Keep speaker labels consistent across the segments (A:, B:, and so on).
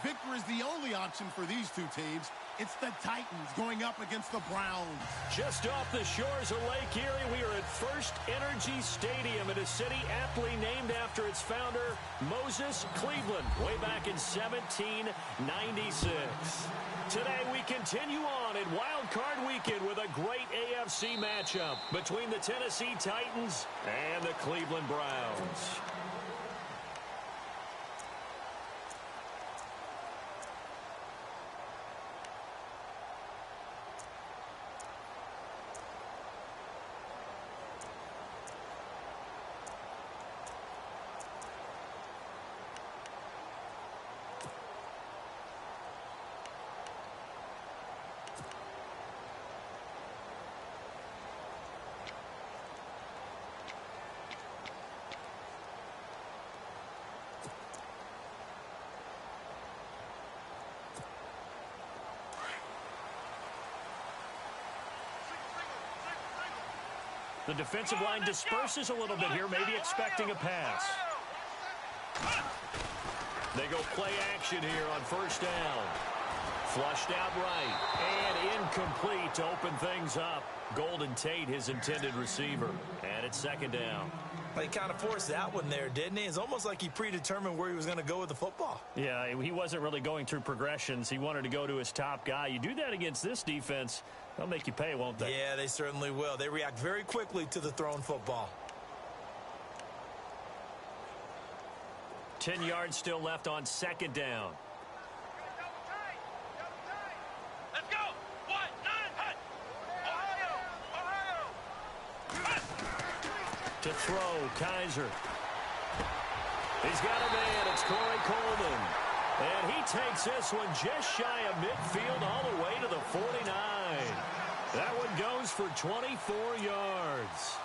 A: victory is the only option for these two teams. It's the Titans going up against the Browns.
B: Just off the shores of Lake Erie, we are at First Energy Stadium in a city aptly named after its founder, Moses Cleveland, way back in 1796. Today, we continue on in Wild Card Weekend with a great AFC matchup between the Tennessee Titans and the Cleveland Browns. The defensive line disperses a little bit here, maybe expecting a pass. They go play action here on first down. Flushed out right and incomplete to open things up. Golden Tate, his intended receiver. And it's second down.
C: He kind of forced that one there, didn't he? It's almost like he predetermined where he was going to go with the football.
B: Yeah, he wasn't really going through progressions. He wanted to go to his top guy. You do that against this defense, they'll make you pay, won't they?
C: Yeah, they certainly will. They react very quickly to the thrown football.
B: 10 yards still left on second down.
D: Let's go!
B: To throw, Kaiser. He's got a man. It's Corey Coleman. And he takes this one just shy of midfield all the way to the 49. That one goes for 24 yards.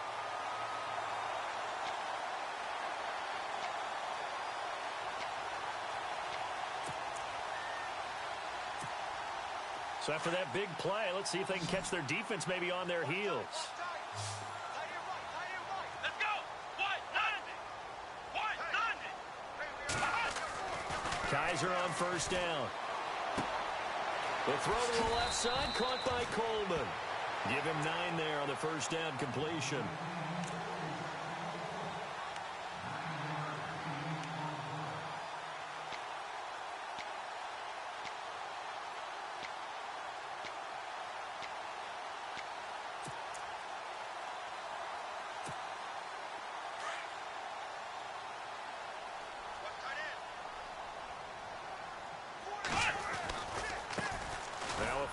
B: So after that big play, let's see if they can catch their defense maybe on their heels. Kaiser on first down. The throw to the left side, caught by Coleman. Give him 9 there on the first down completion.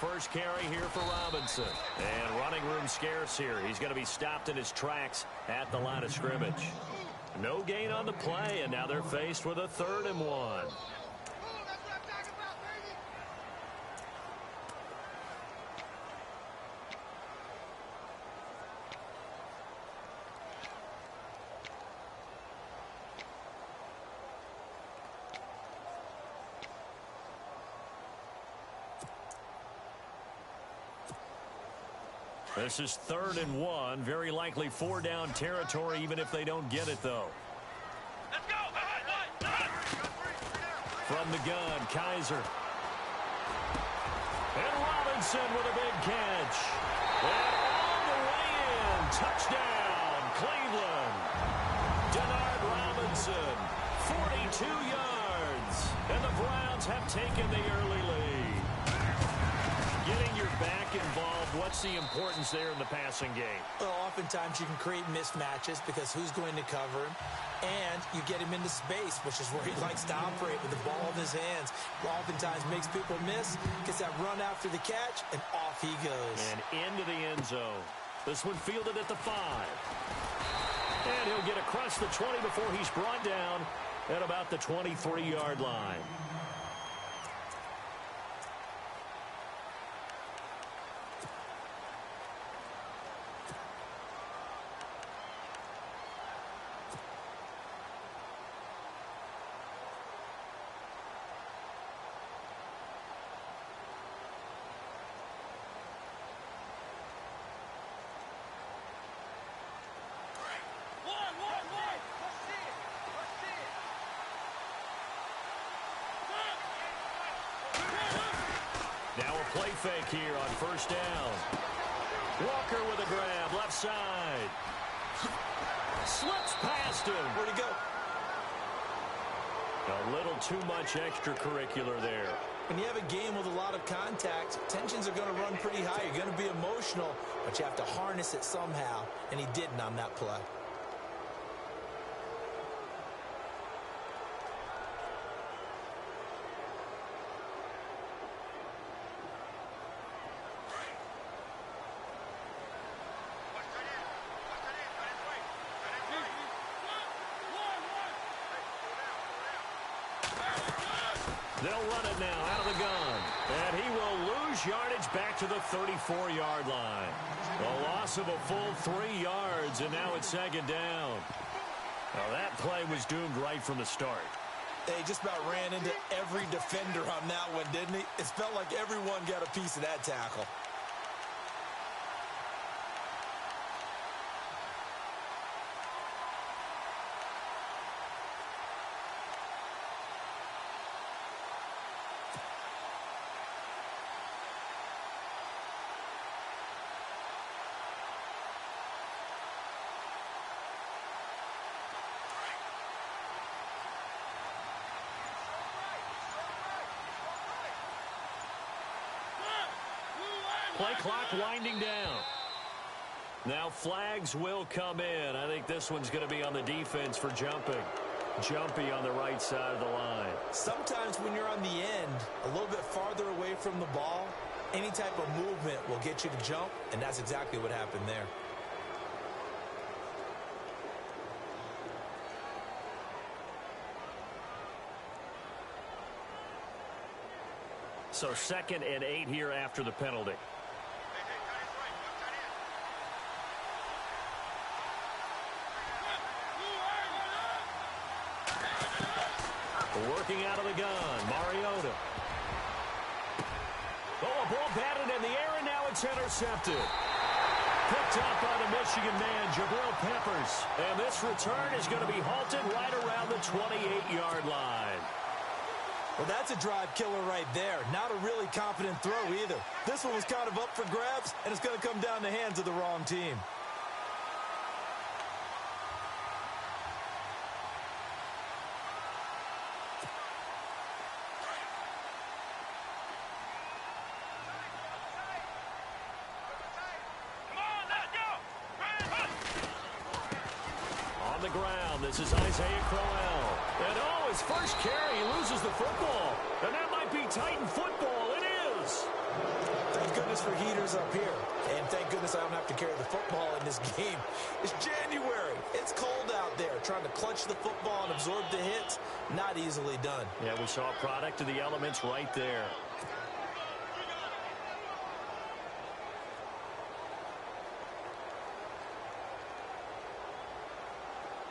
B: First carry here for Robinson. And running room scarce here. He's going to be stopped in his tracks at the line of scrimmage. No gain on the play, and now they're faced with a 3rd and 1. This is 3rd and 1. Very likely 4-down territory, even if they don't get it, though.
D: Let's go!
B: From the gun, Kaiser. And Robinson with a big catch. And all the way in. Touchdown, Cleveland. Denard Robinson, 42 yards. And the Browns have taken the early lead. Getting your back involved, what's the importance there in the passing game?
C: Well, oftentimes you can create mismatches because who's going to cover him, and you get him into space, which is where he likes to operate with the ball in his hands. Oftentimes makes people miss, gets that run after the catch, and off he goes.
B: And into the end zone. This one fielded at the 5. And he'll get across the 20 before he's brought down at about the 23-yard line. Now a play fake here on first down. Walker with a grab, left side. Slips past him.
C: Where'd he go?
B: A little too much extracurricular there.
C: When you have a game with a lot of contact, tensions are going to run pretty high. You're going to be emotional, but you have to harness it somehow, and he didn't on that play.
B: They'll run it now out of the gun. And he will lose yardage back to the 34-yard line. A loss of a full 3 yards, and now it's second down. Now that play was doomed right from the start.
C: They just about ran into every defender on that one, didn't he? It felt like everyone got a piece of that tackle.
B: Play clock winding down. Now flags will come in. I think this one's going to be on the defense for jumping. Jumpy on the right side of the line.
C: Sometimes when you're on the end, a little bit farther away from the ball, any type of movement will get you to jump, and that's exactly what happened there.
B: So 2nd and 8 here after the penalty. Working out of the gun, Mariota. Oh, a ball batted in the air, and now it's intercepted. Picked up by the Michigan man, Jabril Peppers. And this return is going to be halted right around the 28-yard line.
C: Well, that's a drive killer right there. Not a really confident throw either. This one was kind of up for grabs, and it's going to come down the hands of the wrong team.
B: On the ground, this is Isaiah Crowell. And oh, his first carry, he loses the football. And that might be Titan football. It is.
C: Thank goodness for heaters up here. And thank goodness I don't have to carry the football in this game. It's January. It's cold out there. Trying to clutch the football and absorb the hits, not easily done.
B: Yeah, we saw a product of the elements right there.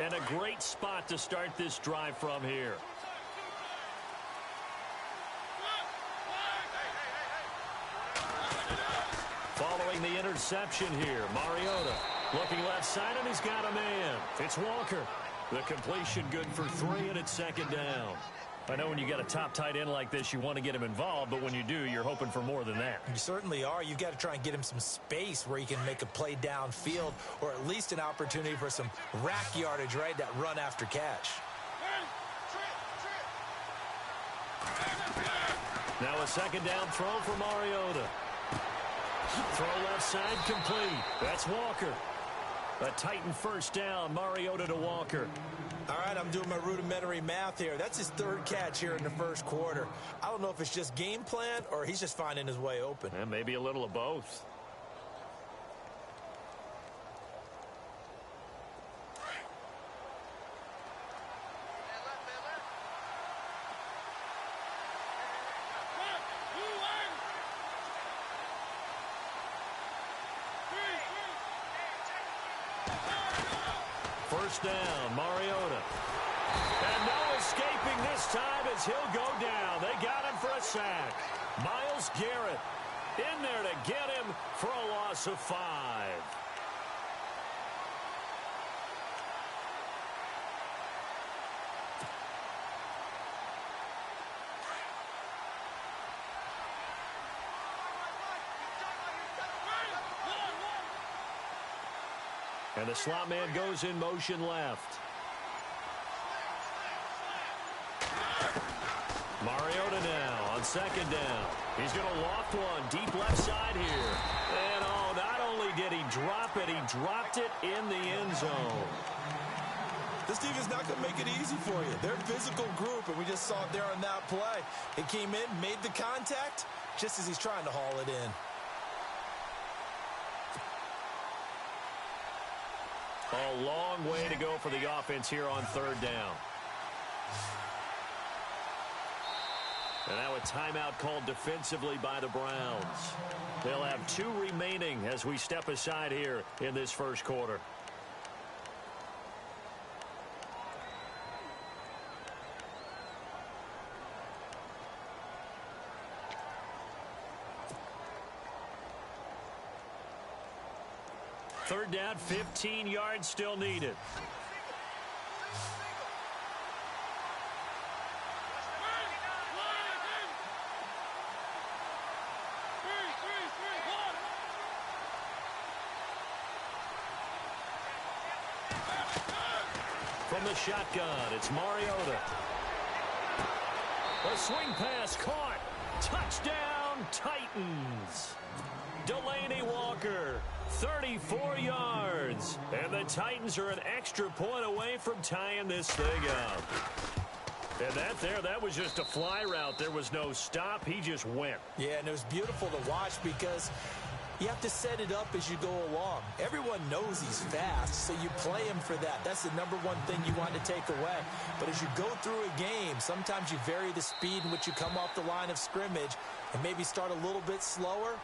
B: And a great spot to start this drive from here. Following the interception here, Mariota looking left side, and he's got a man. It's Walker. The completion good for 3, and it's 2nd down. I know when you got a top tight end like this, you want to get him involved, but when you do, you're hoping for more than that.
C: You certainly are. You've got to try and get him some space where he can make a play downfield, or at least an opportunity for some rack yardage, right? That run after catch.
B: Now a 2nd down throw for Mariota. Throw left side complete. That's Walker. A Titan first down, Mariota to Walker.
C: All right, I'm doing my rudimentary math here. That's his 3rd catch here in the first quarter. I don't know if it's just game plan or he's just finding his way open.
B: And maybe a little of both. First down, Mariota. And no escaping this time as he'll go down. They got him for a sack. Myles Garrett in there to get him for a loss of 5. And the slot man goes in motion left. Mariota now on second down. He's going to loft one deep left side here. And, oh, not only did he drop it, he dropped it in the end zone.
C: This team is not going to make it easy for you. They're a physical group, and we just saw it there on that play. He came in, made the contact, just as he's trying to haul it in.
B: A long way to go for the offense here on third down. And now a timeout called defensively by the Browns. They'll have 2 remaining as we step aside here in this first quarter. Third down, 15 yards still needed. From the shotgun, it's Mariota. A swing pass caught. Touchdown, Titans. Delaney Walker, 34 yards. And the Titans are an extra point away from tying this thing up. And that was just a fly route. There was no stop. He just went.
C: Yeah, and it was beautiful to watch because you have to set it up as you go along. Everyone knows he's fast, so you play him for that. That's the number one thing you want to take away. But as you go through a game, sometimes you vary the speed in which you come off the line of scrimmage and maybe start a little bit slower,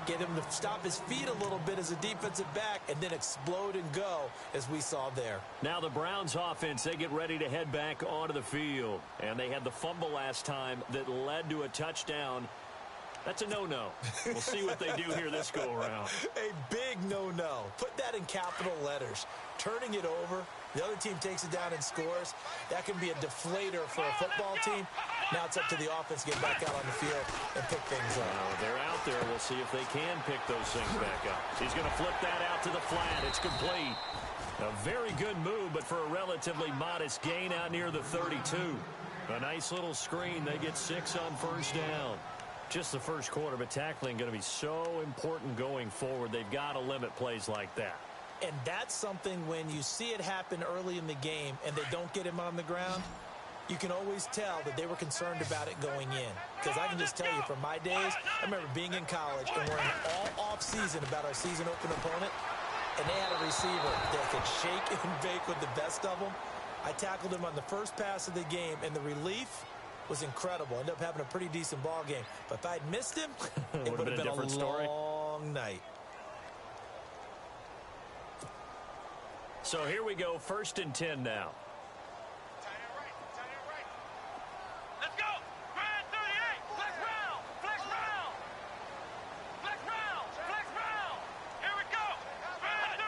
C: get him to stop his feet a little bit as a defensive back, and then explode and go, as we saw there.
B: Now the Browns offense, they get ready to head back onto the field. And they had the fumble last time that led to a touchdown. That's a no-no. We'll see what they do here this go-around.
C: A big no-no. Put that in capital letters. Turning it over, the other team takes it down and scores. That can be a deflator for a football team. Now it's up to the offense to get back out on the field and pick things up.
B: They're out there. We'll see if they can pick those things back up. He's going to flip that out to the flat. It's complete. A very good move, but for a relatively modest gain out near the 32. A nice little screen. They get 6 on first down. Just the first quarter, but tackling going to be so important going forward. They've got to limit plays like that.
C: And that's something when you see it happen early in the game and they don't get him on the ground, you can always tell that they were concerned about it going in. Because I can just tell you from my days, I remember being in college and worrying all off-season about our season open opponent, and they had a receiver that could shake and bake with the best of them. I tackled him on the first pass of the game, and the relief was incredible. Ended up having a pretty decent ball game. But if I'd missed him, it would have been a
B: different story.
C: Long night.
B: So here we go, 1st and 10 now.
D: Let's go. Brand 38. Flex round. Flex round. Flex round. Flex round. Here we go. Brand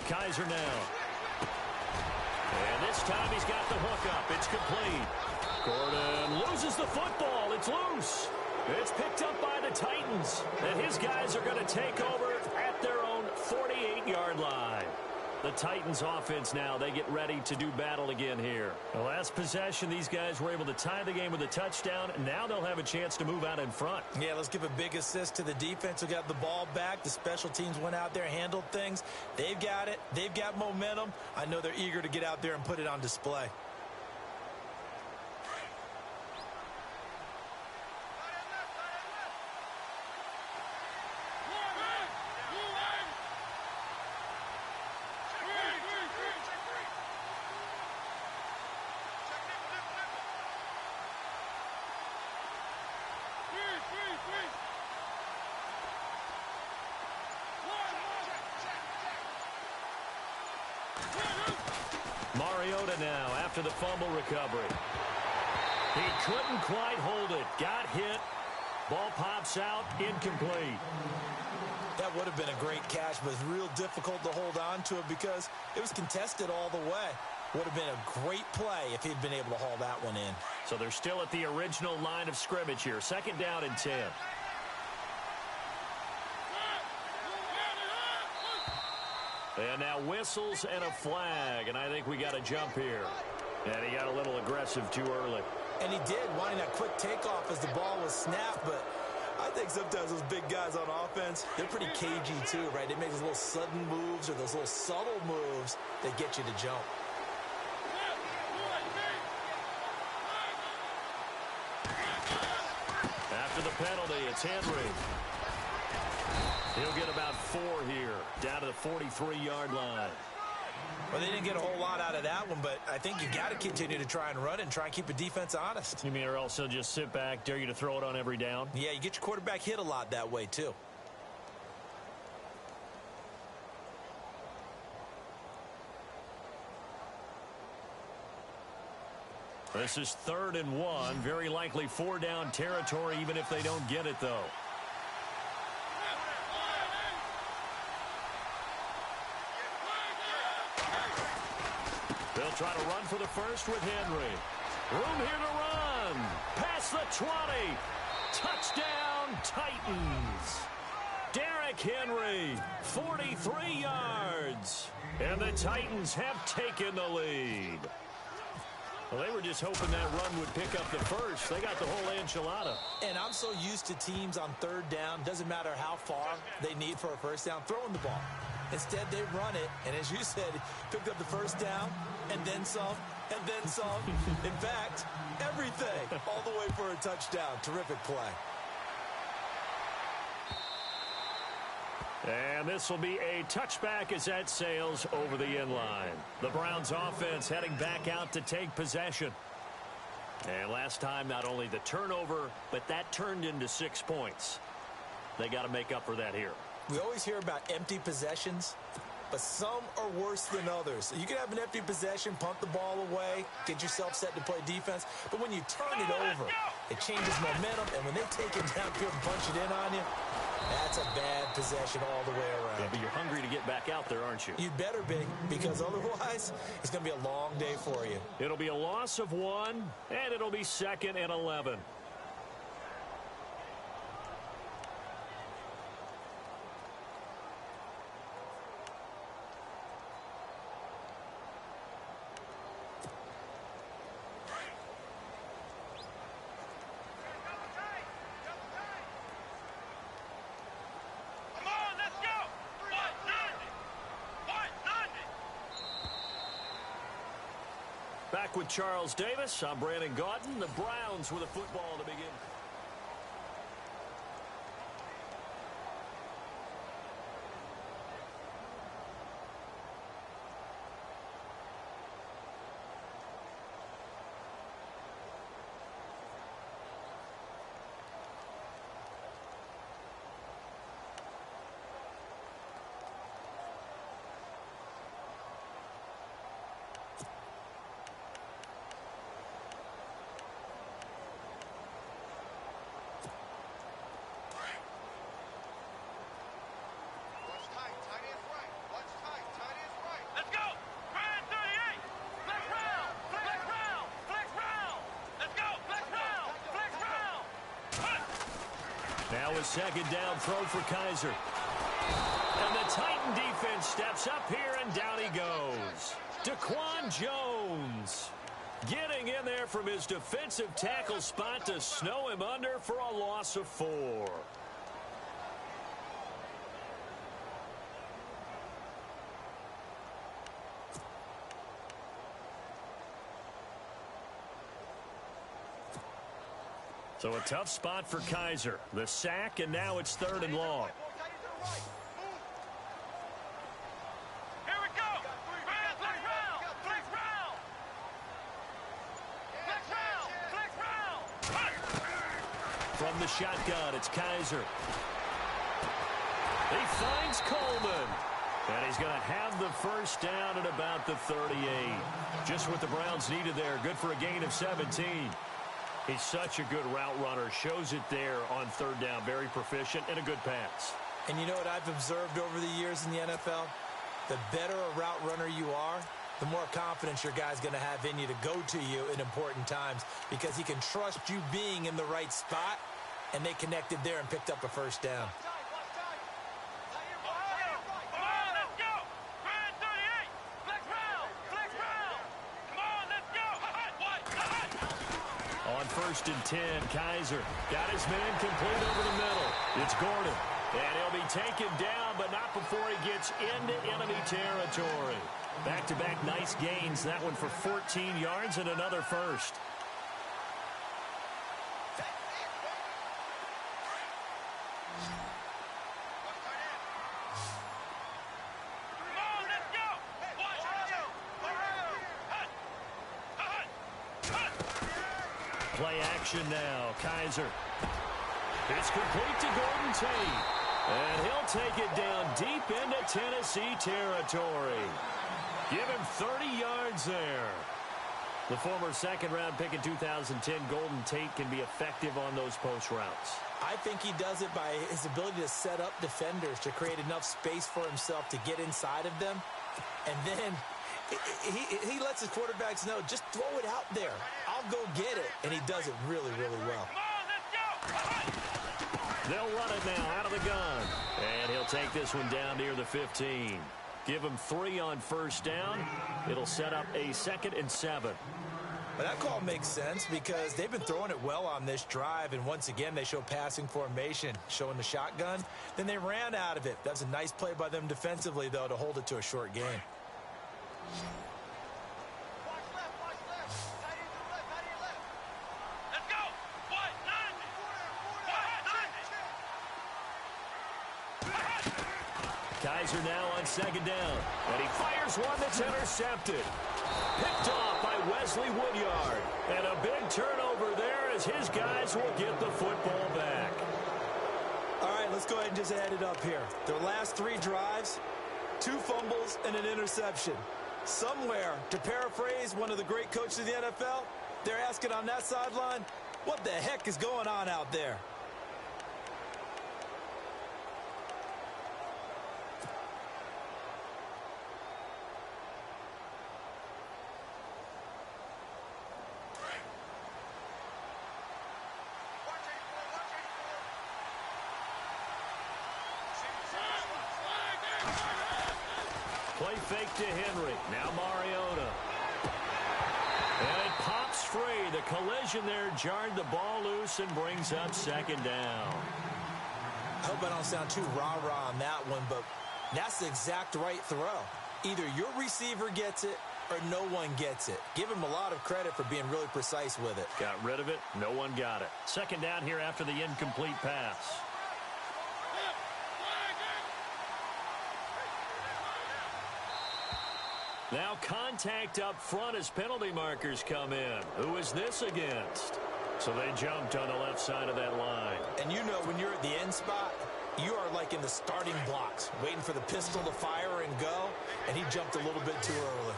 D: 38.
B: Kaiser now. And this time he's got the hook up. It's complete. Gordon loses the football. It's loose. It's picked up by the Titans. And his guys are going to take over at their own 48-yard line. The Titans offense now, they get ready to do battle again here. The last possession, these guys were able to tie the game with a touchdown. Now they'll have a chance to move out in front.
C: Yeah, let's give a big assist to the defense who got the ball back. The special teams went out there, handled things. They've got it. They've got momentum. I know they're eager to get out there and put it on display.
B: Mariota now after the fumble recovery. He couldn't quite hold it. Got hit. Ball pops out. Incomplete.
C: That would have been a great catch, but it's real difficult to hold on to it because it was contested all the way. Would have been a great play if he'd been able to haul that one in.
B: So they're still at the original line of scrimmage here. 2nd down and 10. And now whistles and a flag, and I think we got a jump here. And he got a little aggressive too early.
C: And he did, wanting that quick takeoff as the ball was snapped, but I think sometimes those big guys on offense, they're pretty cagey too, right? They make those little sudden moves or those little subtle moves that get you to jump.
B: After the penalty, it's Henry. He'll get about 4 here, down to the 43-yard line.
C: Well, they didn't get a whole lot out of that one, but I think you got to continue to try and run and try and keep the defense honest.
B: You mean or else they'll just sit back, dare you to throw it on every down?
C: Yeah, you get your quarterback hit a lot that way, too.
B: This is 3rd and 1. Very likely 4-down territory, even if they don't get it, though. They'll try to run for the first with Henry. Room here to run. Past the 20. Touchdown, Titans. Derrick Henry, 43 yards. And the Titans have taken the lead. Well, they were just hoping that run would pick up the first. They got the whole enchilada.
C: And I'm so used to teams on 3rd down, doesn't matter how far they need for a first down, throwing the ball. Instead, they run it, and as you said, picked up the first down, and then some, and then some. In fact, everything, all the way for a touchdown. Terrific play.
B: And this will be a touchback as that sails over the end line. The Browns offense heading back out to take possession. And last time, not only the turnover, but that turned into 6 points. They got to make up for that here.
C: We always hear about empty possessions, but some are worse than others. You can have an empty possession, punt the ball away, get yourself set to play defense, but when you turn it over, it changes momentum, and when they take it downfield and punch it in on you, that's a bad possession all the way around.
B: Yeah, but you're hungry to get back out there, aren't you?
C: You'd better be, because otherwise, it's going to be a long day for you.
B: It'll be a loss of 1, and it'll be 2nd and 11. Back with Charles Davis. I'm Brandon Gaudin. The Browns with a football to begin. Now a 2nd down throw for Kaiser. And the Titan defense steps up here, and down he goes. Daquan Jones getting in there from his defensive tackle spot to snow him under for a loss of 4. So a tough spot for Kaiser. The sack, and now it's 3rd and long.
D: Here we go. Flex round. Flex round. Flex round.
B: From the shotgun, it's Kaiser. He finds Coleman. And he's going to have the first down at about the 38. Just what the Browns needed there. Good for a gain of 17. He's such a good route runner. Shows it there on 3rd down. Very proficient and a good pass.
C: And you know what I've observed over the years in the NFL? The better a route runner you are, the more confidence your guy's going to have in you to go to you in important times, because he can trust you being in the right spot, and they connected there and picked up a first down.
D: Come on, let's go.
B: on 1st and 10. Kaiser got his man complete over the middle. It's Gordon. And he'll be taken down, but not before he gets into enemy territory. Back-to-back nice gains. That one for 14 yards and another first. Play action now. Kaiser. It's complete to Gordon Tate. And he'll take it down deep into Tennessee territory. Give him 30 yards there. The former second-round pick in 2010, Golden Tate, can be effective on those post routes.
C: I think he does it by his ability to set up defenders to create enough space for himself to get inside of them. And then he lets his quarterbacks know, just throw it out there. I'll go get it. And he does it really, really well.
B: They'll run it now out of the gun. And he'll take this one down near the 15. Give him 3 on 1st down. It'll set up a 2nd and 7.
C: But that call makes sense because they've been throwing it well on this drive. And once again, they show passing formation, showing the shotgun. Then they ran out of it. That's a nice play by them defensively, though, to hold it to a short game.
D: Let's go. What? 90.
B: Kaiser now on 2nd down. And he fires one that's intercepted. Picked off by Wesley Woodyard. And a big turnover there as his guys will get the football back.
C: All right, let's go ahead and just add it up here. Their last 3 drives, 2 fumbles and an interception. Somewhere, to paraphrase one of the great coaches of the NFL, they're asking on that sideline, what the heck is going on out there?
B: Play fake to Henry. Now Mariota. And it pops free. The collision there jarred the ball loose and brings up 2nd down.
C: I hope I don't sound too rah-rah on that one, but that's the exact right throw. Either your receiver gets it or no one gets it. Give him a lot of credit for being really precise with it.
B: Got rid of it. No one got it. 2nd down here after the incomplete pass. Now contact up front as penalty markers come in. Who is this against? So they jumped on the left side of that line.
C: And you know when you're at the end spot, you are like in the starting blocks, waiting for the pistol to fire and go, and he jumped a little bit too early.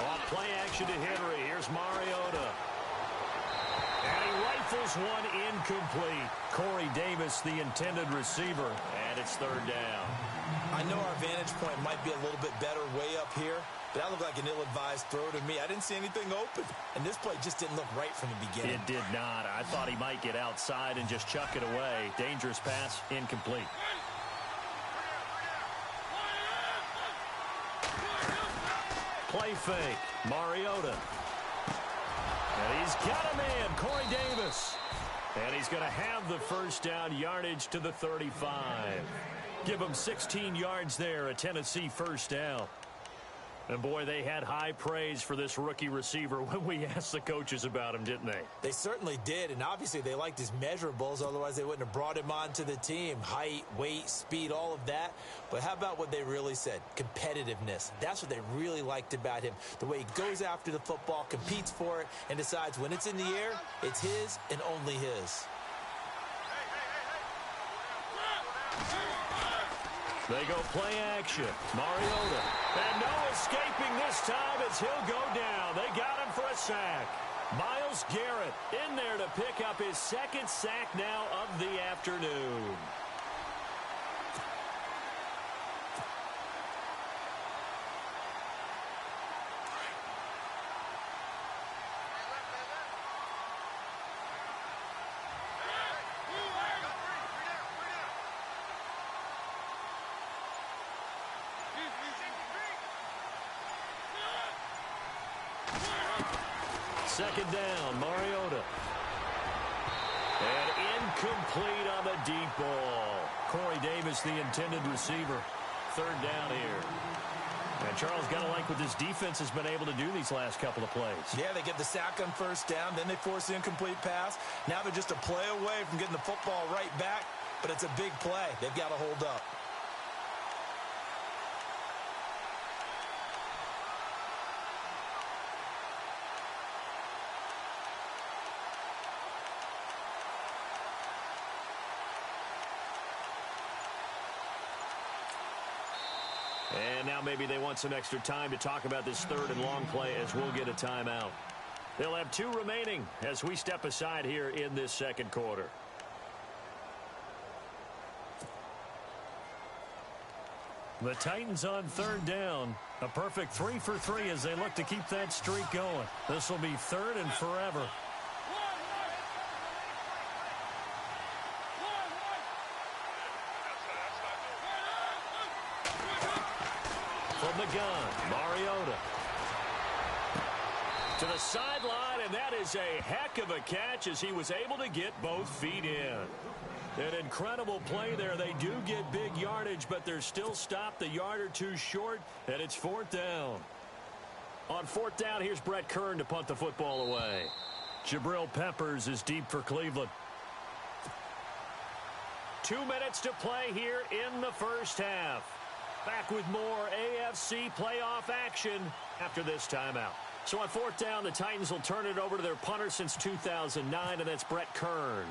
B: Off play action to Henry. Here's Mariota. And he rifles one incomplete. Corey Davis, the intended receiver, and it's 3rd down.
C: I know our vantage point might be a little bit better way up here, but that looked like an ill-advised throw to me. I didn't see anything open, and this play just didn't look right from the beginning.
B: It did not. I thought he might get outside and just chuck it away. Dangerous pass, incomplete. Play fake. Mariota. And he's got a man, Corey Davis. And he's going to have the 1st down yardage to the 35. Give him 16 yards there, a Tennessee 1st down. And, boy, they had high praise for this rookie receiver when we asked the coaches about him, didn't they?
C: They certainly did, and obviously they liked his measurables. Otherwise, they wouldn't have brought him onto the team. Height, weight, speed, all of that. But how about what they really said? Competitiveness. That's what they really liked about him. The way he goes after the football, competes for it, and decides when it's in the air, it's his and only his.
B: They go play action. Mariota. And no escaping this time as he'll go down. They got him for a sack. Myles Garrett in there to pick up his 2nd sack now of the afternoon. Second down, Mariota. And incomplete on the deep ball. Corey Davis, the intended receiver. Third down here. And Charles, got to like what this defense has been able to do these last couple of plays.
C: Yeah, they get the sack on first down, then they force the incomplete pass. Now they're just a play away from getting the football right back, but it's a big play. They've got to hold up.
B: And now maybe they want some extra time to talk about this third and long play as we'll get a timeout. They'll have 2 remaining as we step aside here in this second quarter. The Titans on third down. A perfect 3 for 3 as they look to keep that streak going. This will be third and forever. From the gun, Mariota. To the sideline, and that is a heck of a catch as he was able to get both feet in. An incredible play there. They do get big yardage, but they're still stopped a yard or two short, and it's fourth down. On fourth down, here's Brett Kern to punt the football away. Jabril Peppers is deep for Cleveland. 2 minutes to play here in the first half. Back with more AFC playoff action after this timeout. So on fourth down, the Titans will turn it over to their punter since 2009, and that's Brett Kern.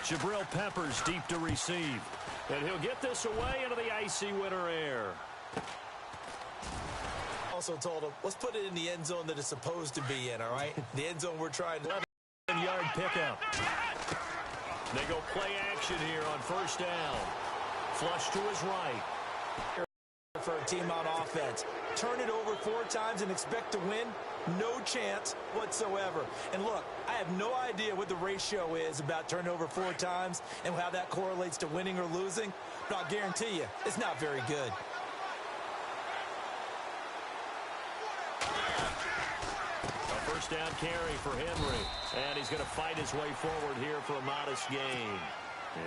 B: Jabril Peppers deep to receive. And he'll get this away into the icy winter air.
C: Also told him, let's put it in the end zone that it's supposed to be in, all right? The end zone we're trying to...
B: 11-yard pickup. They go play action here on first down. Flush to his right.
C: For a team on offense. Turn it over 4 times and expect to win? No chance whatsoever. And look, I have no idea what the ratio is about turning over 4 times and how that correlates to winning or losing, but I'll guarantee you, it's not very good.
B: A first down carry for Henry. And he's going to fight his way forward here for a modest gain.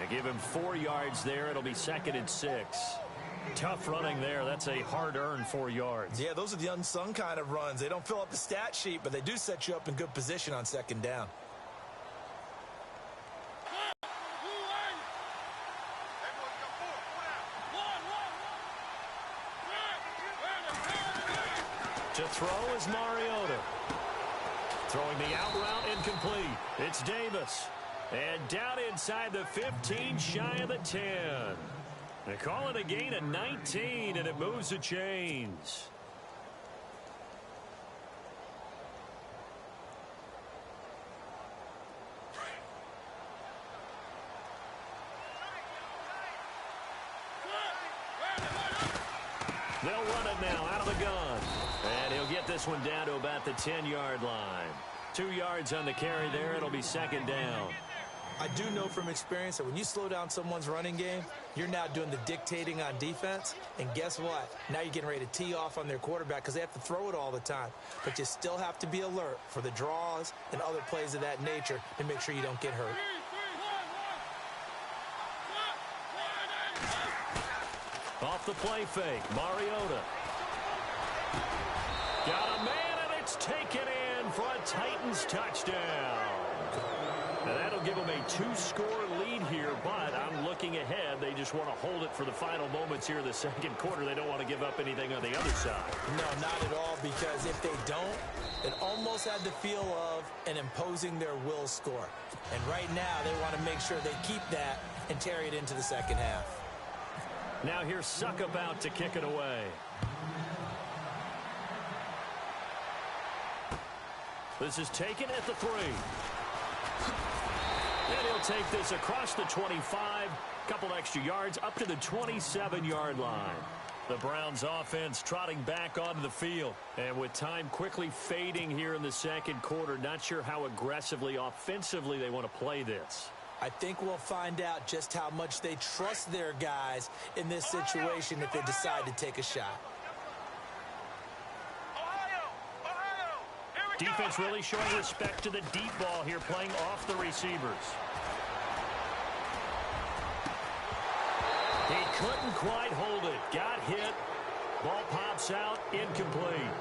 B: And give him 4 yards there. It'll be 2nd and 6. Tough running there. That's a hard-earned 4 yards.
C: Yeah, those are the unsung kind of runs. They don't fill up the stat sheet, but they do set you up in good position on second down.
B: To throw is Mariota. Throwing the out route incomplete. It's Davis. And down inside the 15, shy of the 10. They call it a gain of 19, and it moves the chains. They'll run it now out of the gun. And he'll get this one down to about the 10-yard line. 2 yards on the carry there. It'll be 2nd down.
C: I do know from experience that when you slow down someone's running game, you're now doing the dictating on defense. And guess what? Now you're getting ready to tee off on their quarterback because they have to throw it all the time. But you still have to be alert for the draws and other plays of that nature to make sure you don't get hurt.
B: Off the play fake, Mariota. Got a man, and it's taken in for a Titans touchdown. And that'll give them a 2-score lead here, but I'm looking ahead. They just want to hold it for the final moments here in the second quarter. They don't want to give up anything on the other side.
C: No, not at all, because if they don't, it almost had the feel of an imposing their will score. And right now, they want to make sure they keep that and carry it into the second half.
B: Now here's Suckup out to kick it away. This is taken at the 3. And he'll take this across the 25, couple extra yards up to the 27-yard line. The Browns offense trotting back onto the field. And with time quickly fading here in the second quarter, not sure how aggressively, offensively they want to play this.
C: I think we'll find out just how much they trust their guys in this situation if they decide to take a shot.
D: Ohio, here we
B: Defense really showing respect to the deep ball here, playing off the receivers. He couldn't quite hold it. Got hit. Ball pops out. Incomplete.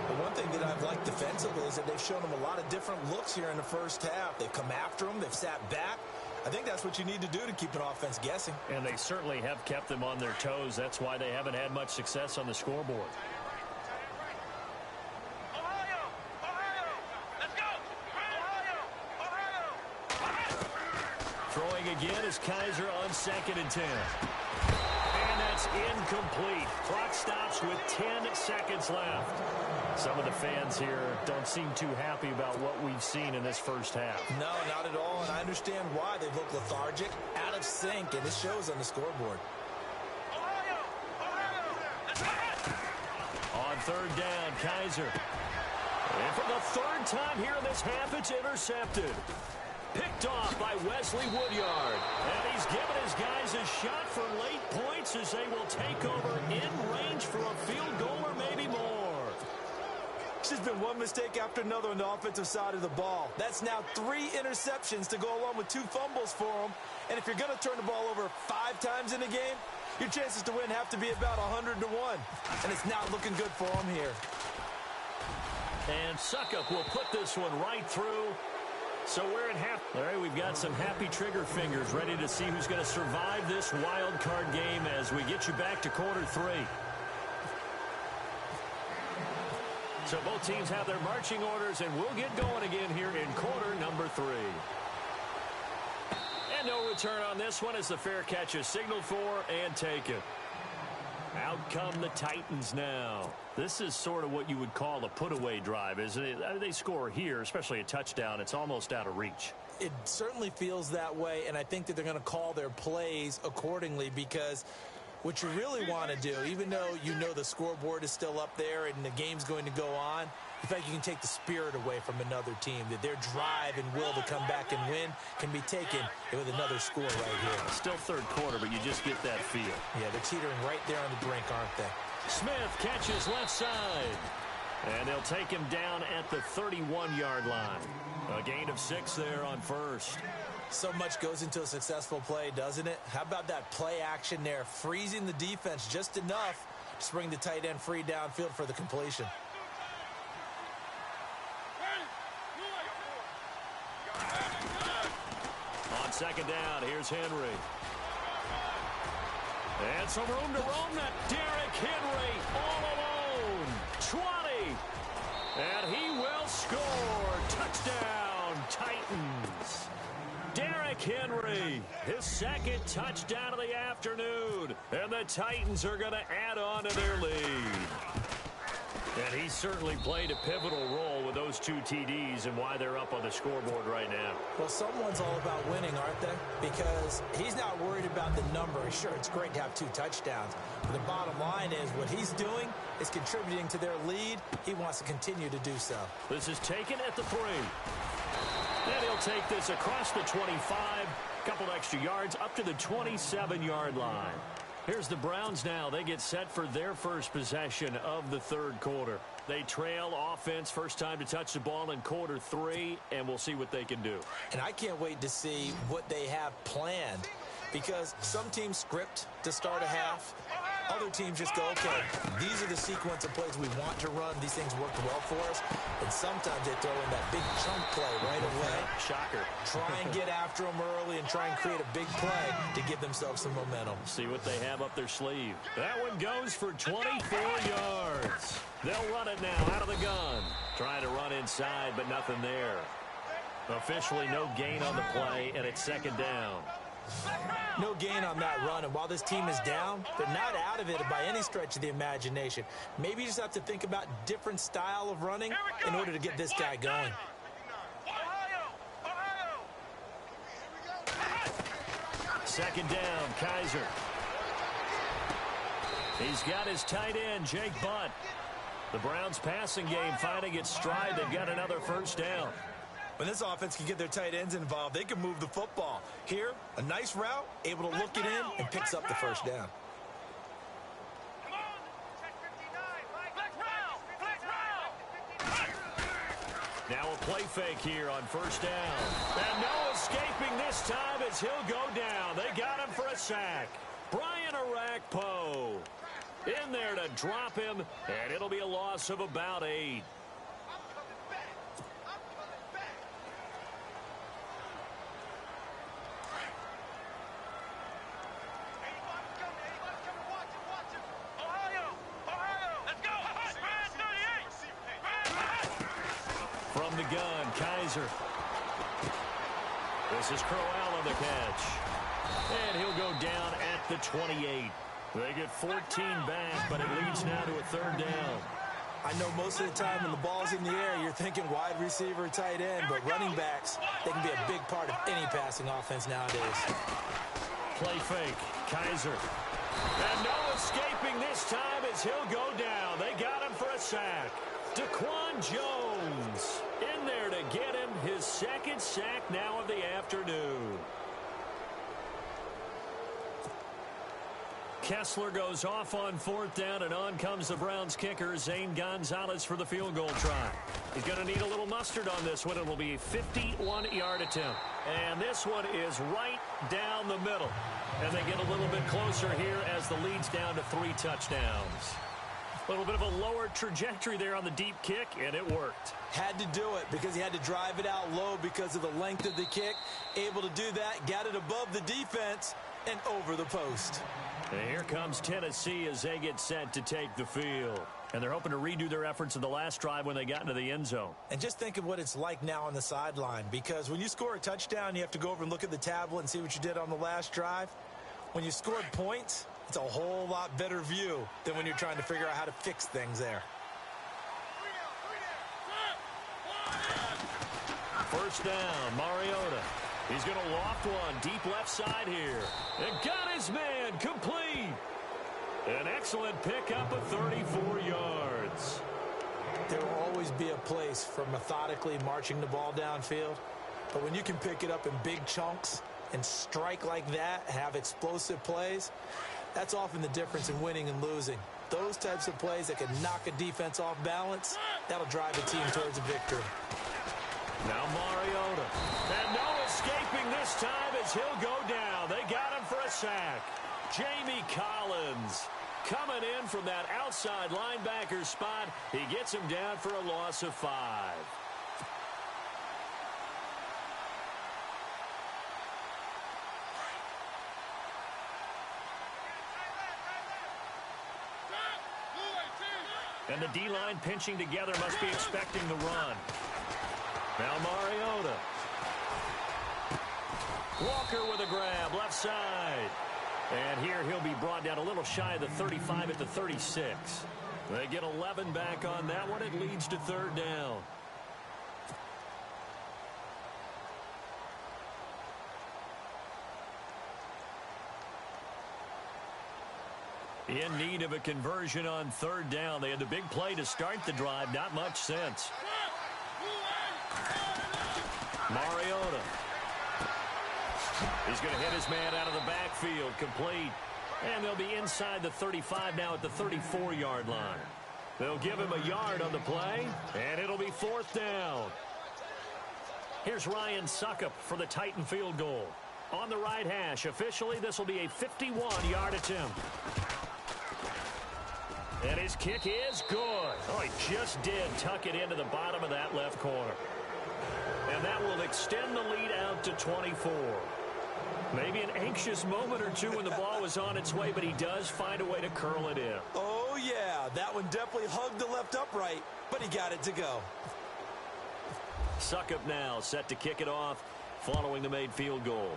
C: The one thing that I've liked defensively is that they've shown them a lot of different looks here in the first half. They've come after them. They've sat back. I think that's what you need to do to keep an offense guessing. And they certainly have kept them on their toes. That's why they haven't had much success on the scoreboard. Throwing again is Kaiser on 2nd and 10. And that's incomplete. Clock stops with 10 seconds left. Some of the fans here don't seem too happy about what we've seen in this first half. No, not at all, and I understand why. They look lethargic, out of sync, and it shows on the scoreboard. On 3rd down, Kaiser. And for the 3rd time here in this half, it's intercepted. Picked off by Wesley Woodyard. And he's given his guys a shot for late points as they will take over in range for a field goal or maybe more. It's just been one mistake after another on the offensive side of the ball. That's now 3 interceptions to go along with 2 fumbles for them. And if you're going to turn the ball over 5 times in a game, your chances to win have to be about 100 to 1. And it's not looking good for them here. And Suckup will put this one right through. So we're at half. All right, we've got some happy trigger fingers ready to see who's going to survive this wild card game as we get you back to quarter 3. So both teams have their marching orders, and we'll get going again here in quarter number 3. And no return on this one as the fair catch is signaled for and taken. Out come the Titans now. This is sort of what you would call a put-away drive, isn't it? They score here, especially a touchdown. It's almost out of reach. It certainly feels that way, and I think that they're going to call their plays accordingly because what you really want to do, even though you know the scoreboard is still up there and the game's going to go on, in fact, you can take the spirit away from another team, that their drive and will to come back and win can be taken with another score right here. Still 3rd quarter, but you just get that feel. Yeah, they're teetering right there on the brink, aren't they? Smith catches left side. And they'll take him down at the 31-yard line. A gain of 6 there on 1st. So much goes into a successful play, doesn't it? How about that play action there, freezing the defense just enough to bring the tight end free downfield for the completion. On 2nd down, here's Henry. And some room to roam that. Derrick Henry all alone. 20. And he will score. Touchdown, Titans. Derrick Henry, his 2nd touchdown of the afternoon. And the Titans are going to add on to their lead. And he certainly played a pivotal role with those 2 TDs and why they're up on the scoreboard right now. Well, someone's all about winning, aren't they? Because he's not worried about the number. Sure, it's great to have 2 touchdowns. But the bottom line is what he's doing is contributing to their lead. He wants to continue to do so. This is taken at the 3. And he'll take this across the 25. Couple extra yards up to the 27-yard line. Here's the Browns now. They get set for their first possession of the 3rd quarter. They trail offense, first time to touch the ball in quarter 3, and we'll see what they can do. And I can't wait to see what they have planned because some teams script to start a half. Other teams just go, okay, these are the sequence of plays we want to run. These things worked well for us. And sometimes they throw in that big chunk play right away. Shocker. Try and get after them early and try and create a big play to give themselves some momentum. See what they have up their sleeve. That one goes for 24 yards. They'll run it now out of the gun. Trying to run inside, but nothing there. Officially no gain on the play, and it's 2nd down. No gain on that run, and while this team is down, they're not out of it by any stretch of the imagination. Maybe you just have to think about different style of running in order to get this guy going. Second down, Kaiser. He's got his tight end, Jake Butt. The Browns passing game finding its stride. They've got another first down. When this offense can get their tight ends involved, they can move the football. Here, a nice route, able to look it in, and picks up the first down.
B: Now a play fake here on first down. And no escaping this time as he'll go down. They got him for a sack. Brian Arakpo in there to drop him, and it'll be a loss of about 8. From the gun, Kaiser. This is Crowell on the catch. And he'll go down at the 28. They get 14 back, but it leads now to a third down.
C: I know most of the time when the ball's in the air, you're thinking wide receiver, tight end, but running backs, they can be a big part of any passing offense nowadays.
B: Play fake, Kaiser. And no escaping this time as he'll go down. They got him for a sack. Daquan Jones in there to get him his second sack now of the afternoon. Kessler goes off on fourth down, and on comes the Browns kicker, Zane Gonzalez, for the field goal try. He's going to need a little mustard on this one. It will be a 51-yard attempt. And this one is right down the middle. And they get a little bit closer here as the lead's down to 3 touchdowns. A little bit of a lower trajectory there on the deep kick, and it worked.
C: Had to do it because he had to drive it out low because of the length of the kick. Able to do that, got it above the defense and over the post.
B: And here comes Tennessee as they get set to take the field. And they're hoping to redo their efforts in the last drive when they got into the end zone.
C: And just think of what it's like now on the sideline, because when you score a touchdown, you have to go over and look at the tablet and see what you did on the last drive. When you scored points, it's a whole lot better view than when you're trying to figure out how to fix things there.
B: First down, Mariota. He's going to loft one deep left side here. And got his man complete. An excellent pickup of 34 yards.
C: There will always be a place for methodically marching the ball downfield. But when you can pick it up in big chunks and strike like that, have explosive plays, that's often the difference in winning and losing. Those types of plays that can knock a defense off balance, that'll drive a team towards a victory.
B: Now Mariota. And no escaping this time as he'll go down. They got him for a sack. Jamie Collins coming in from that outside linebacker spot. He gets him down for a loss of 5. And the D-line pinching together must be expecting the run. Now Mariota. Walker with a grab, left side. And here he'll be brought down a little shy of the 35 at the 36. They get 11 back on that one. It leads to third down. In need of a conversion on third down. They had the big play to start the drive. Not much sense. Mariota. He's going to hit his man out of the backfield. Complete. And they'll be inside the 35 now at the 34-yard line. They'll give him a yard on the play, and it'll be fourth down. Here's Ryan Suckup for the Titan field goal. On the right hash. Officially, this will be a 51-yard attempt. And his kick is good. Oh, he just did tuck it into the bottom of that left corner. And that will extend the lead out to 24. Maybe an anxious moment or two when the ball was on its way, but he does find a way to curl it in.
C: Oh, yeah. That one definitely hugged the left upright, but he got it to go.
B: Suckup now set to kick it off following the made field goal.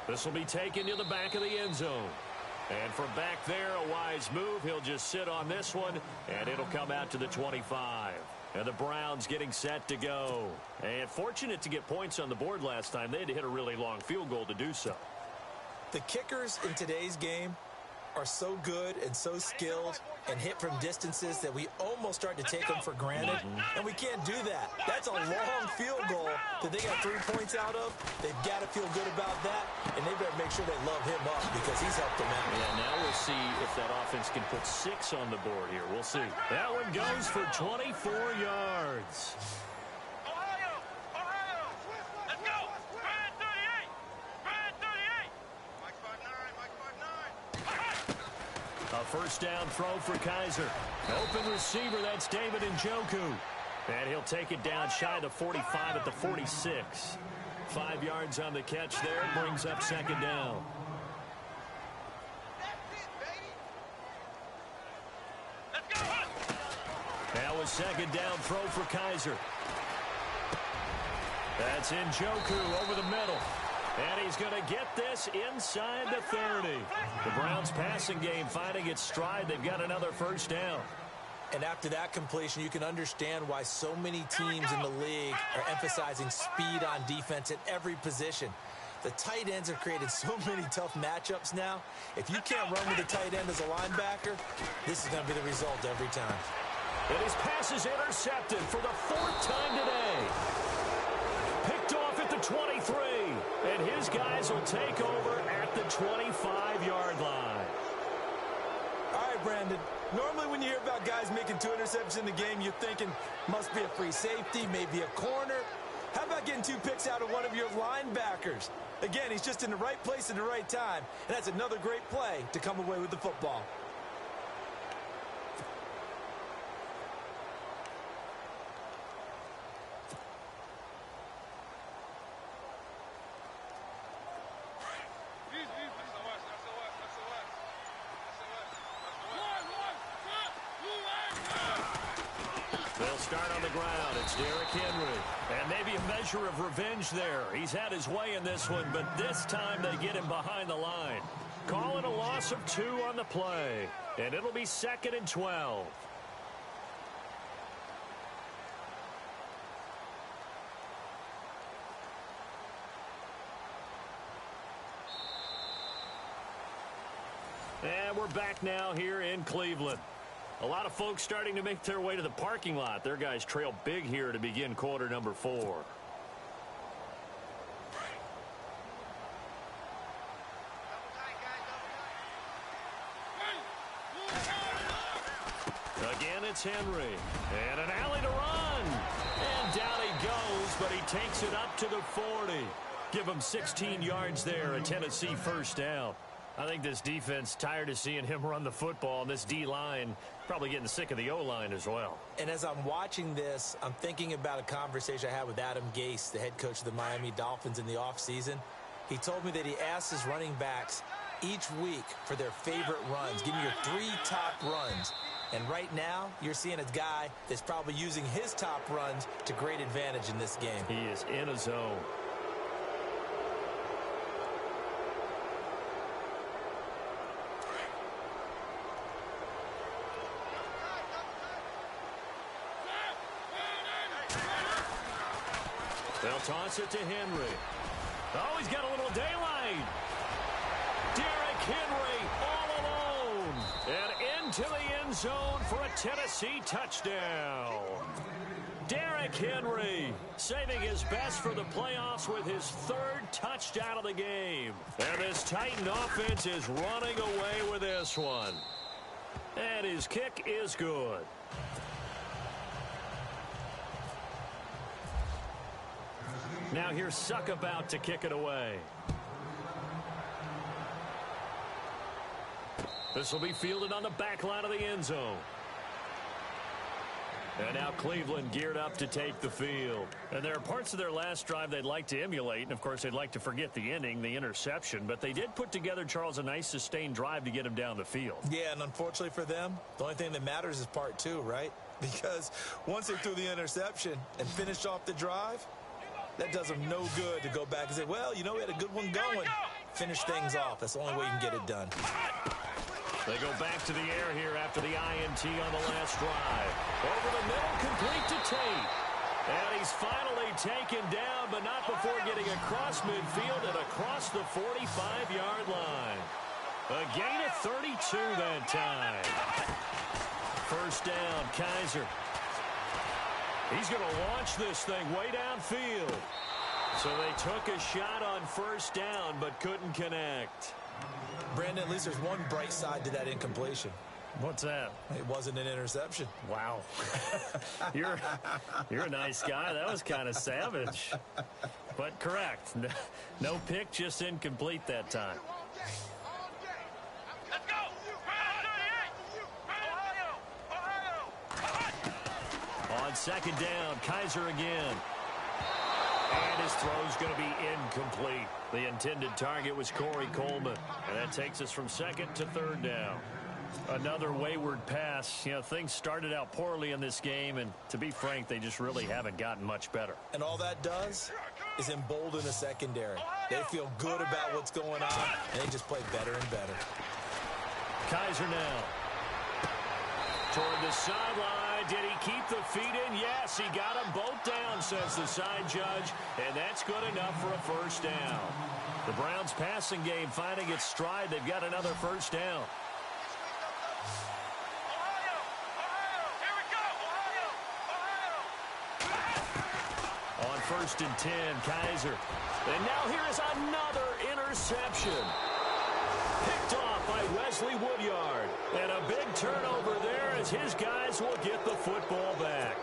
B: This will be taken to the back of the end zone. And from back there, a wise move. He'll just sit on this one, and it'll come out to the 25. And the Browns getting set to go. And fortunate to get points on the board last time. They had to hit a really long field goal to do so.
C: The kickers in today's game are so good and so skilled and hit from distances that we almost start to take them for granted, and we can't do that. That's a long field goal that they got 3 points out of. They've got to feel good about that, and they better make sure they love him up because he's helped them out.
B: Yeah, now we'll see if that offense can put 6 on the board here. We'll see. That one goes for 24 yards.
D: Let's go. Brand 38. Brand 38. Mike 5'9".
B: A first down throw for Kaiser. Open receiver, that's David Njoku. And he'll take it down shy of 45 at the 46. 5 yards on the catch there, brings up second down.
D: Let's go.
B: Now a second down throw for Kaiser. That's Njoku over the middle. And he's going to get this inside the 30. The Browns passing game finding its stride. They've got another first down.
C: And after that completion, you can understand why so many teams in the league are emphasizing speed on defense at every position. The tight ends have created so many tough matchups now. If you can't run with a tight end as a linebacker, this is going to be the result every time.
B: And his pass is intercepted for the 4th time today. Picked off at the 23. And his guys will take over at the 25-yard line.
C: All right, Brandon. Normally when you hear about guys making 2 interceptions in the game, you're thinking must be a free safety, maybe a corner. How about getting 2 picks out of one of your linebackers? Again, he's just in the right place at the right time, and that's another great play to come away with the football.
B: They'll start on the ground. It's Derrick Henry. And maybe a measure of revenge there. He's had his way in this one, but this time they get him behind the line. Call it a loss of 2 on the play. And it'll be 2nd and 12. And we're back now here in Cleveland. A lot of folks starting to make their way to the parking lot. Their guys trail big here to begin quarter number 4. Again, it's Henry. And an alley to run. And down he goes, but he takes it up to the 40. Give him 16 yards there, a Tennessee first down. I think this defense tired of seeing him run the football, and this D-line probably getting sick of the O-line as well.
C: And as I'm watching this, I'm thinking about a conversation I had with Adam Gase, the head coach of the Miami Dolphins in the offseason. He told me that he asked his running backs each week for their favorite runs. Give me your 3 top runs. And right now, you're seeing a guy that's probably using his top runs to great advantage in this game.
B: He is in a zone. They'll toss it to Henry. Oh, he's got a little daylight. Derrick Henry all alone. And into the end zone for a Tennessee touchdown. Derrick Henry saving his best for the playoffs with his 3rd touchdown of the game. And this Titan offense is running away with this one. And his kick is good. Now here's Suck about to kick it away. This will be fielded on the back line of the end zone. And now Cleveland geared up to take the field. And there are parts of their last drive they'd like to emulate. And, of course, they'd like to forget the ending, the interception. But they did put together, Charles, a nice sustained drive to get him down the field.
C: Yeah, and unfortunately for them, the only thing that matters is part 2, right? Because once they threw the interception and finished off the drive, that does them no good to go back and say, well, you know, we had a good one going. Finish things off. That's the only way you can get it done.
B: They go back to the air here after the INT on the last drive. Over the middle, complete to Tate. And he's finally taken down, but not before getting across midfield and across the 45-yard line. A gain of 32 that time. First down, Kaiser. He's going to launch this thing way downfield. So they took a shot on first down but couldn't connect.
C: Brandon, at least there's one bright side to that incompletion.
B: What's that?
C: It wasn't an interception.
B: Wow. You're a nice guy. That was kind of savage. But correct. No pick, just incomplete that time.
D: Let's go! Ohio!
B: On second down, Kaiser again. And his throw's going to be incomplete. The intended target was Corey Coleman. And that takes us from second to third down. Another wayward pass. You know, things started out poorly in this game, and to be frank, they just really haven't gotten much better.
C: And all that does is embolden the secondary. They feel good about what's going on, and they just play better and better.
B: Kaiser now. Toward the sideline. Did he keep the feet in? Yes, he got them both down, says the side judge, and that's good enough for a first down. The Browns' passing game finding its stride. They've got another first down. On first and 10, Kaiser. And now here is another interception. Picked off by Wesley Woodyard. And a big turnover there as his guys will get the football back.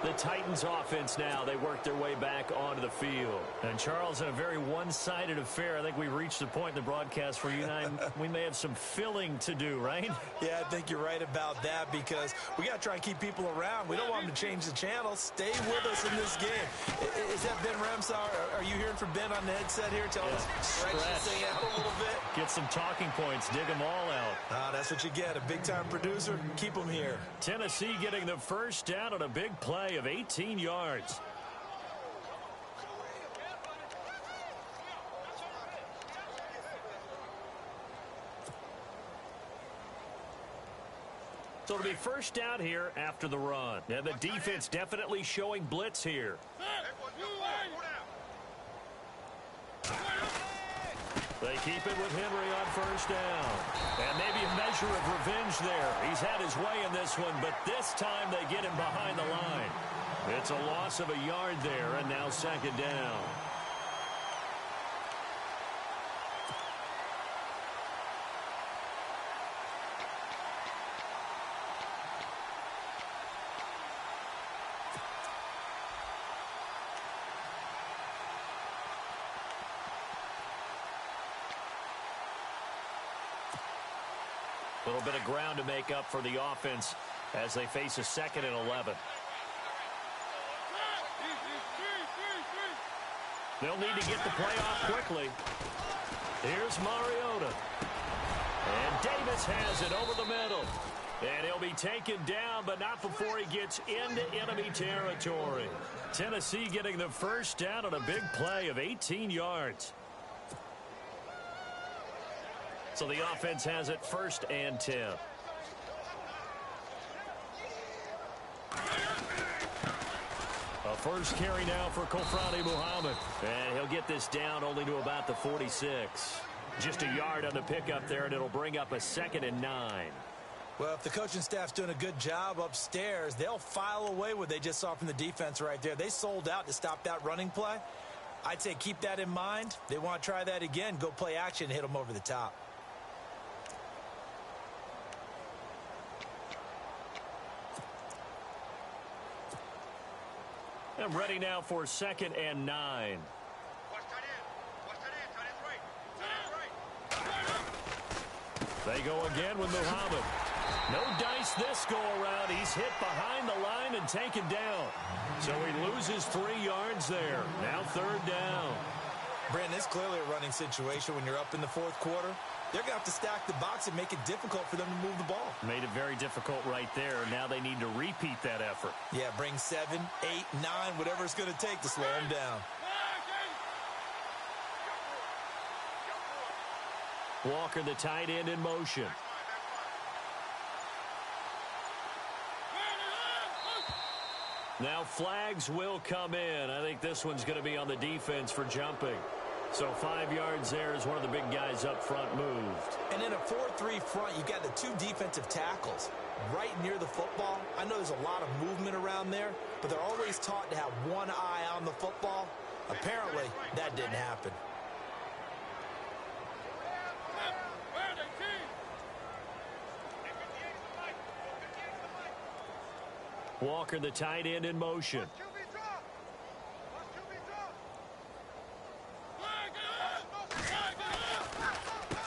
B: The Titans offense now, they work their way back onto the field. And Charles, in a very one-sided affair, I think we reached the point in the broadcast where you and I, we may have some filling to do, right?
C: Yeah, I think you're right about that because we got to try and keep people around. We don't want them to change the channel. Stay with us in this game. Is that Ben Ramsar? Are you hearing from Ben on the headset here? Tell us, stretch this thing out a little bit.
B: Get some talking points. Dig them all out.
C: That's what you get. A big-time producer. Keep them here.
B: Tennessee getting the first down on a big play of 18 yards. So it'll be first down here after the run. And the defense definitely showing blitz here. They keep it with Henry on first down. And maybe a measure of revenge there. He's had his way in this one, but this time they get him behind the line. It's a loss of a yard there, and now second down. A little bit of ground to make up for the offense as they face a 2nd and 11. They'll need to get the play off quickly. Here's Mariota. And Davis has it over the middle. And he'll be taken down, but not before he gets into enemy territory. Tennessee getting the first down on a big play of 18 yards. So the offense has it 1st and 10. A first carry now for Kofrani Muhammad. And he'll get this down only to about the 46. Just a yard on the pickup there, and it'll bring up a 2nd and 9.
C: Well, if the coaching staff's doing a good job upstairs, they'll file away what they just saw from the defense right there. They sold out to stop that running play. I'd say keep that in mind. They want to try that again. Go play action and hit them over the top.
B: I'm ready now for 2nd and 9. They go again with Muhammad. No dice this go around. He's hit behind the line and taken down. So he loses 3 yards there. Now 3rd down.
C: Brandon, it's clearly a running situation when you're up in the 4th quarter. They're going to have to stack the box and make it difficult for them to move the ball.
B: Made it very difficult right there. Now they need to repeat that effort.
C: Yeah, bring 7, 8, 9, whatever it's going to take to slow them down.
B: Walker, the tight end, in motion. Now flags will come in. I think this one's going to be on the defense for jumping. So 5 yards there as one of the big guys up front moved.
C: And in a 4-3 front, you got the two defensive tackles right near the football. I know there's a lot of movement around there, but they're always taught to have one eye on the football. Apparently, that didn't happen.
B: Walker, the tight end, in motion.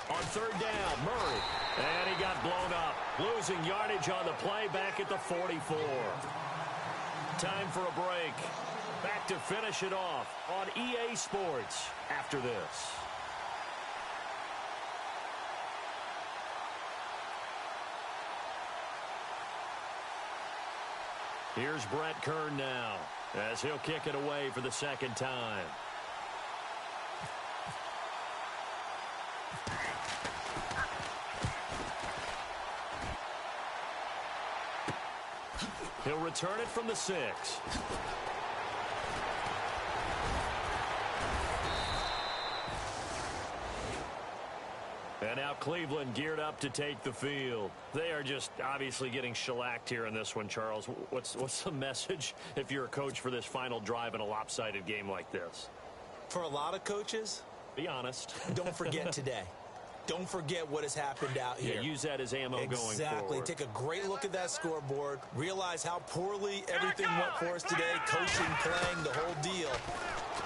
B: On third down, Murray. And he got blown up. Losing yardage on the play back at the 44. Time for a break. Back to finish it off on EA Sports after this. Here's Brett Kern now as he'll kick it away for the second time. He'll return it from the 6. And now Cleveland geared up to take the field. They are just obviously getting shellacked here in this one, Charles. What's the message if you're a coach for this final drive in a lopsided game like this?
C: For a lot of coaches,
B: be honest.
C: Don't forget today. Don't forget what has happened out here.
B: Yeah, use that as ammo going forward.
C: Exactly. Take a great look at that scoreboard. Realize how poorly everything went for us today. Coaching, playing, the whole deal.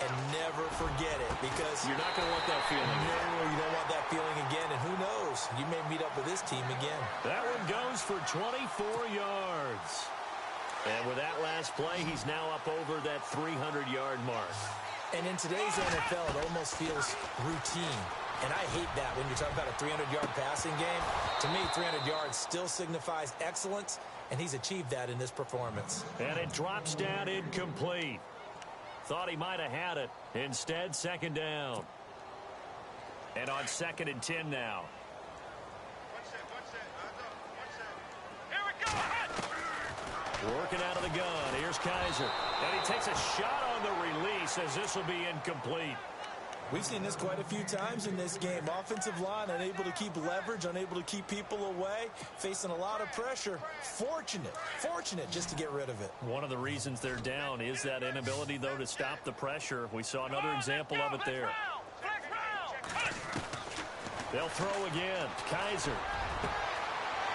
C: And never forget it, because
B: you're not going to want that feeling.
C: No, you don't want that feeling again. And who knows? You may meet up with this team again.
B: That one goes for 24 yards. And with that last play, he's now up over that 300-yard mark.
C: And in today's NFL, it almost feels routine. And I hate that when you're talking about a 300-yard passing game. To me, 300 yards still signifies excellence, and he's achieved that in this performance.
B: And it drops down incomplete. Thought he might have had it. Instead, second down. And on 2nd and 10 now.
D: Here we go.
B: Working out of the gun. Here's Kaiser. And he takes a shot on the release as this will be incomplete.
C: We've seen this quite a few times in this game. Offensive line unable to keep leverage, unable to keep people away, facing a lot of pressure. Fortunate just to get rid of it.
B: One of the reasons they're down is that inability, though, to stop the pressure. We saw another example of it there. They'll throw again. Kaiser.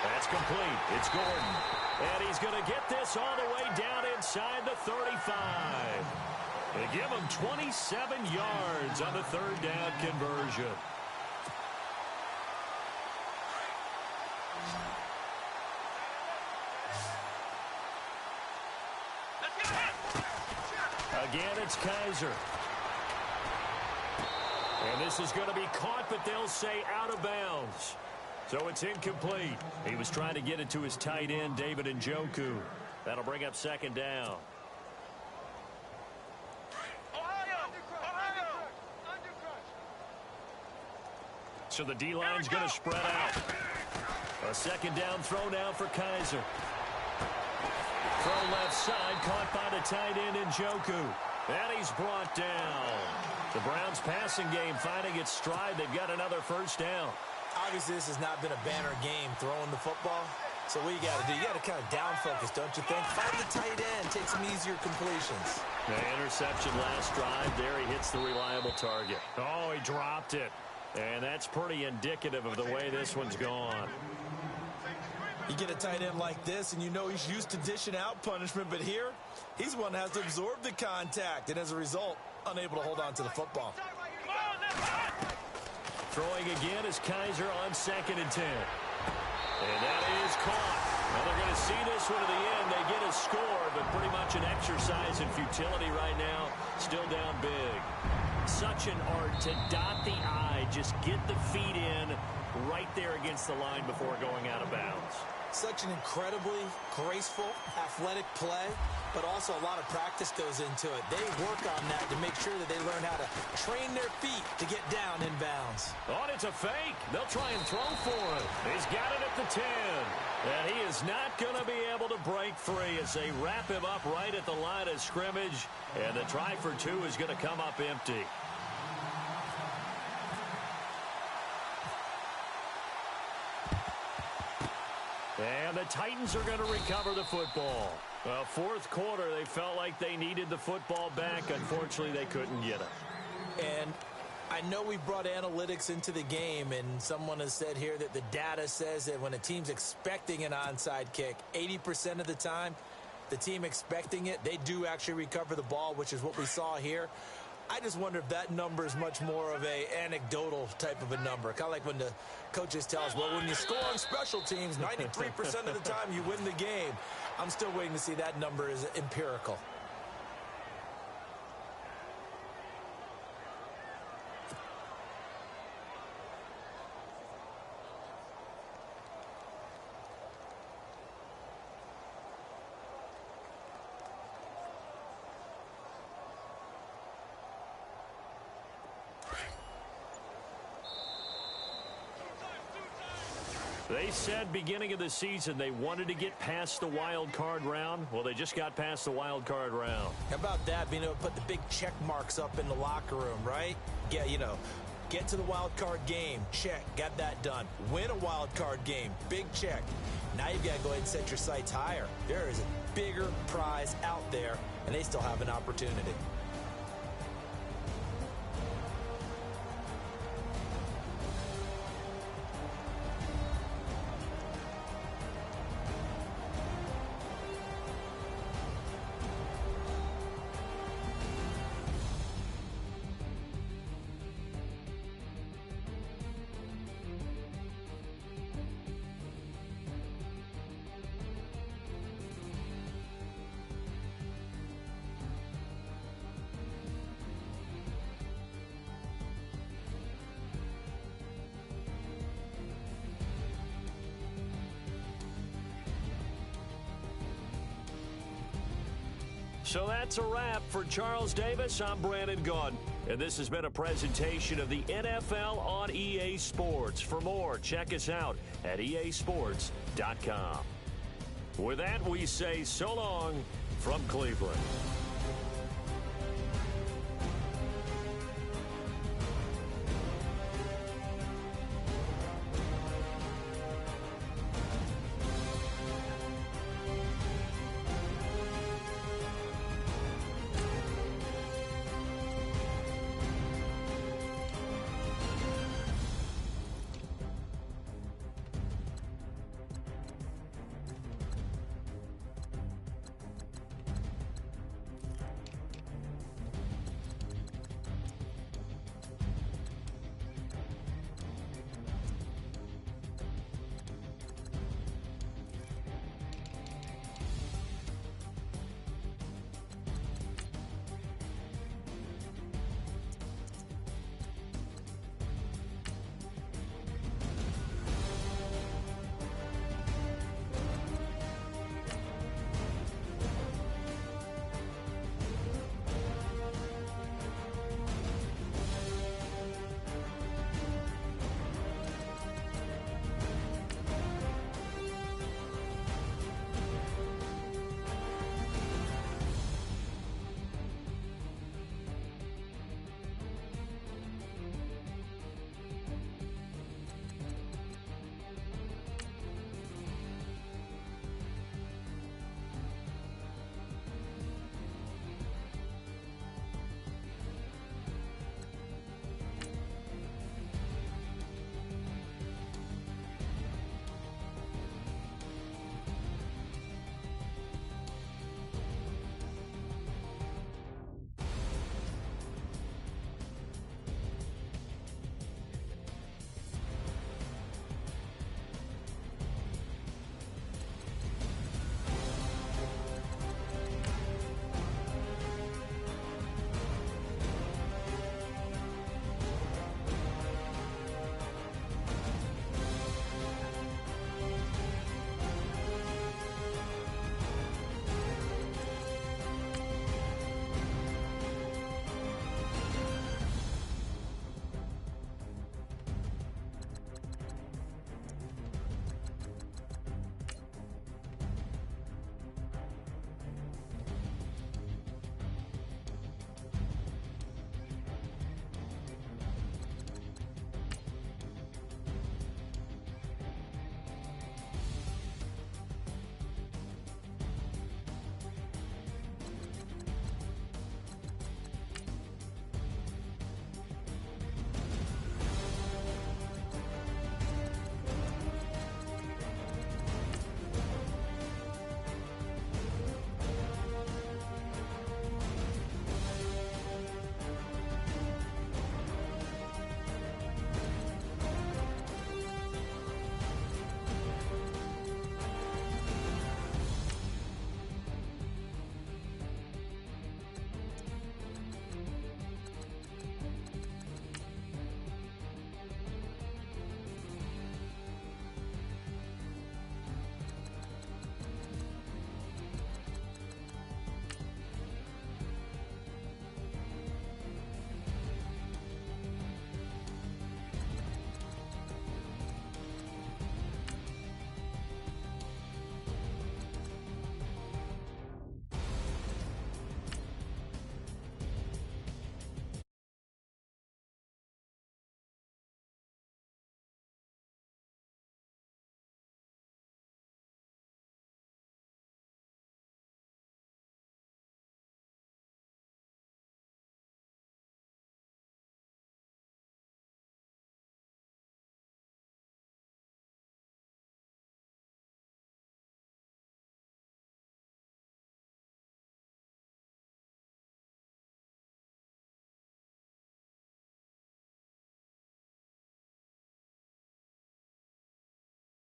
B: That's complete. It's Gordon. And he's going to get this all the way down inside the 35. They give him 27 yards on the third down conversion. Again, it's Kaiser. And this is going to be caught, but they'll say out of bounds. So it's incomplete. He was trying to get it to his tight end, David Njoku. That'll bring up second down. So the D-line's going to spread out. A second down throw now for Kaiser. Throw left side, caught by the tight end Njoku. And he's brought down. The Browns passing game finding its stride. They've got another first down.
C: Obviously, this has not been a banner game throwing the football. So what you got to do, you got to kind of down focus, don't you think? Find the tight end, take some easier completions.
B: The interception last drive. There he hits the reliable target. Oh, he dropped it. And that's pretty indicative of the way this one's gone.
C: You get a tight end like this, and you know he's used to dishing out punishment, but here, he's one that has to absorb the contact, and as a result, unable to hold on to the football.
B: Throwing again is Kaiser on 2nd and 10. And that is caught. Now they're going to see this one to the end. They get a score, but pretty much an exercise in futility right now. Still down big. Such an art to dot the I, just get the feet in right there against the line before going out of bounds.
C: Such an incredibly graceful, athletic play, but also a lot of practice goes into it. They work on that to make sure that they learn how to train their feet to get down in bounds.
B: Oh, and it's a fake. They'll try and throw for it. He's got it at the 10. And he is not going to be able to break free as they wrap him up right at the line of scrimmage. And the try for 2 is going to come up empty. And the Titans are going to recover the football. Well, fourth quarter, they felt like they needed the football back. Unfortunately, they couldn't get it.
C: And I know we brought analytics into the game, and someone has said here that the data says that when a team's expecting an onside kick, 80% of the time, the team expecting it, they do actually recover the ball, which is what we saw here. I just wonder if that number is much more of a anecdotal type of a number. Kind of like when the coaches tell us, well, when you score on special teams, 93% of the time you win the game. I'm still waiting to see that number is empirical.
B: They said beginning of the season they wanted to get past the wild card round. Well, they just got past the wild card round.
C: How about that, being able to put the big check marks up in the locker room, right? Get to the wild card game, check, got that done. Win a wild card game, big check. Now you've got to go ahead and set your sights higher. There is a bigger prize out there, and they still have an opportunity.
B: So that's a wrap for Charles Davis. I'm Brandon Gaudin, and this has been a presentation of the NFL on EA Sports. For more, check us out at easports.com. With that, we say so long from Cleveland.